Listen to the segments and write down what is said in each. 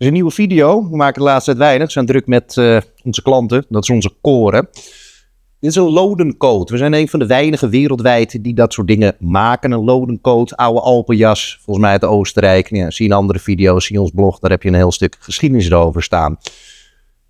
is een nieuwe video. We maken de laatste tijd weinig. We zijn druk met onze klanten. Dat is onze core. Dit is een lodencode. We zijn een van de weinigen wereldwijd die dat soort dingen maken. Een lodencode, oude Alpenjas, volgens mij uit Oostenrijk. Ja, zie je in andere video's, zie je ons blog. Daar heb je een heel stuk geschiedenis erover staan.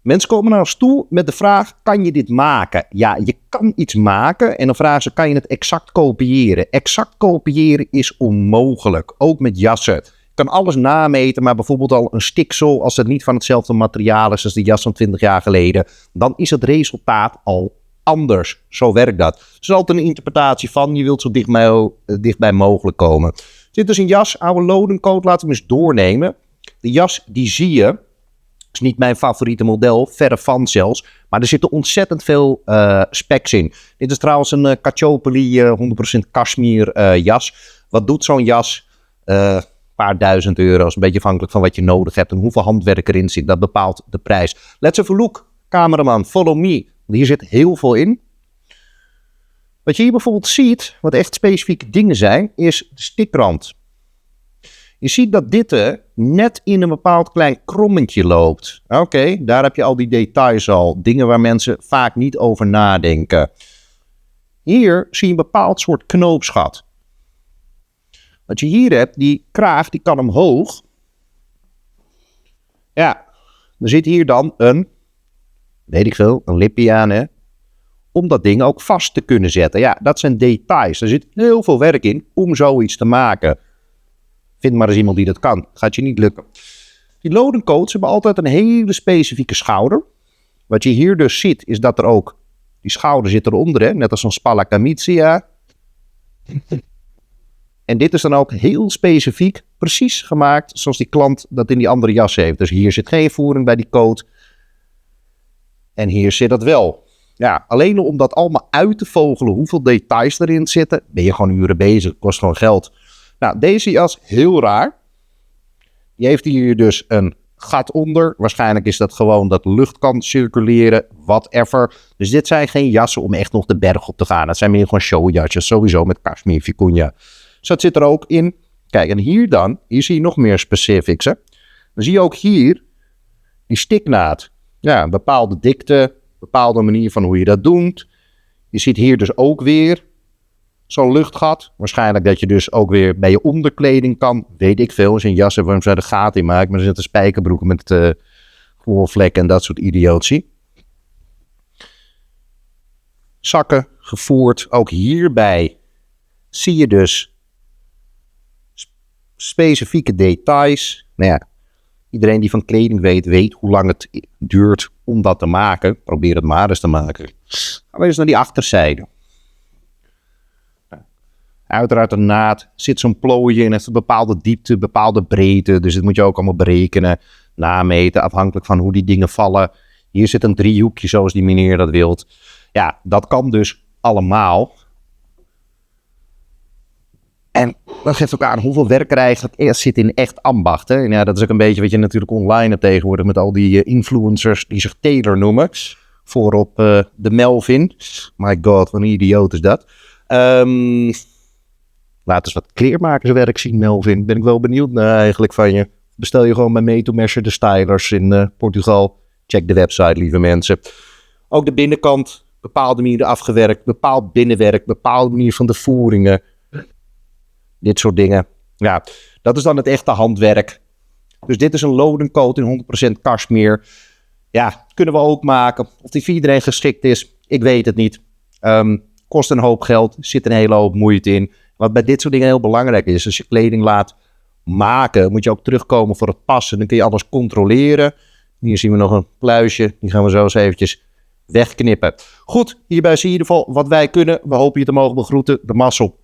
Mensen komen naar ons toe met de vraag, kan je dit maken? Ja, je kan iets maken en dan vragen ze, kan je het exact kopiëren? Exact kopiëren is onmogelijk, ook met jassen. Je kan alles nameten, maar bijvoorbeeld al een stiksel, als het niet van hetzelfde materiaal is als de jas van 20 jaar geleden, dan is het resultaat al anders. Zo werkt dat. Het is altijd een interpretatie van, je wilt zo dichtbij mogelijk komen. Dit is een jas, oude lodencode, laten we hem eens doornemen. De jas, die zie je. Is niet mijn favoriete model, verre van zelfs. Maar er zitten ontzettend veel specs in. Dit is trouwens een Cacciopoli 100% cashmere jas. Wat doet zo'n jas? Een paar duizend euro's. Een beetje afhankelijk van wat je nodig hebt en hoeveel handwerk erin zit. Dat bepaalt de prijs. Let's have a look, cameraman. Follow me. Hier zit heel veel in. Wat je hier bijvoorbeeld ziet, wat echt specifieke dingen zijn, is de stikrand. Je ziet dat dit net in een bepaald klein krommetje loopt. Oké, daar heb je al die details al. Dingen waar mensen vaak niet over nadenken. Hier zie je een bepaald soort knoopsgat. Wat je hier hebt, die kraag, die kan omhoog. Ja, er zit hier dan een, weet ik veel, een lipje aan, hè. Om dat ding ook vast te kunnen zetten. Ja, dat zijn details. Er zit heel veel werk in om zoiets te maken. Vind maar eens iemand die dat kan. Gaat je niet lukken. Die lodencoats hebben altijd een hele specifieke schouder. Wat je hier dus ziet, is dat er ook, die schouder zit eronder, hè? Net als een Spalla Camicia. En dit is dan ook heel specifiek, precies gemaakt zoals die klant dat in die andere jas heeft. Dus hier zit geen voering bij die coat. En hier zit dat wel. Ja, alleen om dat allemaal uit te vogelen, hoeveel details erin zitten, ben je gewoon uren bezig. Kost gewoon geld. Nou, deze jas, heel raar. Die heeft hier dus een gat onder. Waarschijnlijk is dat gewoon dat lucht kan circuleren, whatever. Dus dit zijn geen jassen om echt nog de berg op te gaan. Het zijn meer gewoon showjasjes, sowieso met cashmere, vicuña. Dus dat zit er ook in. Kijk, en hier zie je nog meer specifics. Hè? Dan zie je ook hier die stiknaad. Ja, een bepaalde dikte, bepaalde manier van hoe je dat doet. Je ziet hier dus ook weer zo'n luchtgat. Waarschijnlijk dat je dus ook weer bij je onderkleding kan. Weet ik veel. Als je een jas hebt waarom ze er gaten in maken. Maar er zitten spijkerbroeken met vlekken en dat soort idiotie. Zakken gevoerd. Ook hierbij zie je dus specifieke details. Nou ja, iedereen die van kleding weet hoe lang het duurt om dat te maken. Probeer het maar eens te maken. Gaan we eens naar die achterzijde. Uiteraard een naad, zit zo'n plooitje in, heeft een bepaalde diepte, bepaalde breedte. Dus dit moet je ook allemaal berekenen, nameten, afhankelijk van hoe die dingen vallen. Hier zit een driehoekje zoals die meneer dat wilt. Ja, dat kan dus allemaal. En dat geeft ook aan hoeveel werk er eigenlijk eerst zit in echt ambacht. Hè? En ja, dat is ook een beetje wat je natuurlijk online hebt tegenwoordig met al die influencers die zich Taylor noemen. Voorop de Melvin. My god, wat een idioot is dat. Laat eens wat kleermakerswerk zien, Melvin. Ben ik wel benieuwd naar eigenlijk van je. Bestel je gewoon bij Meto Messer de Stylers in Portugal. Check de website, lieve mensen. Ook de binnenkant, bepaalde manieren afgewerkt. Bepaald binnenwerk, bepaalde manier van de voeringen. Dit soort dingen. Ja, dat is dan het echte handwerk. Dus dit is een lodencoat in 100% cashmere. Ja, kunnen we ook maken. Of die voor iedereen geschikt is, ik weet het niet. Kost een hoop geld, zit een hele hoop moeite in. Wat bij dit soort dingen heel belangrijk is, als je kleding laat maken, moet je ook terugkomen voor het passen. Dan kun je alles controleren. Hier zien we nog een pluisje, die gaan we zo eens eventjes wegknippen. Goed, hierbij zie je in ieder geval wat wij kunnen. We hopen je te mogen begroeten. De mazzel.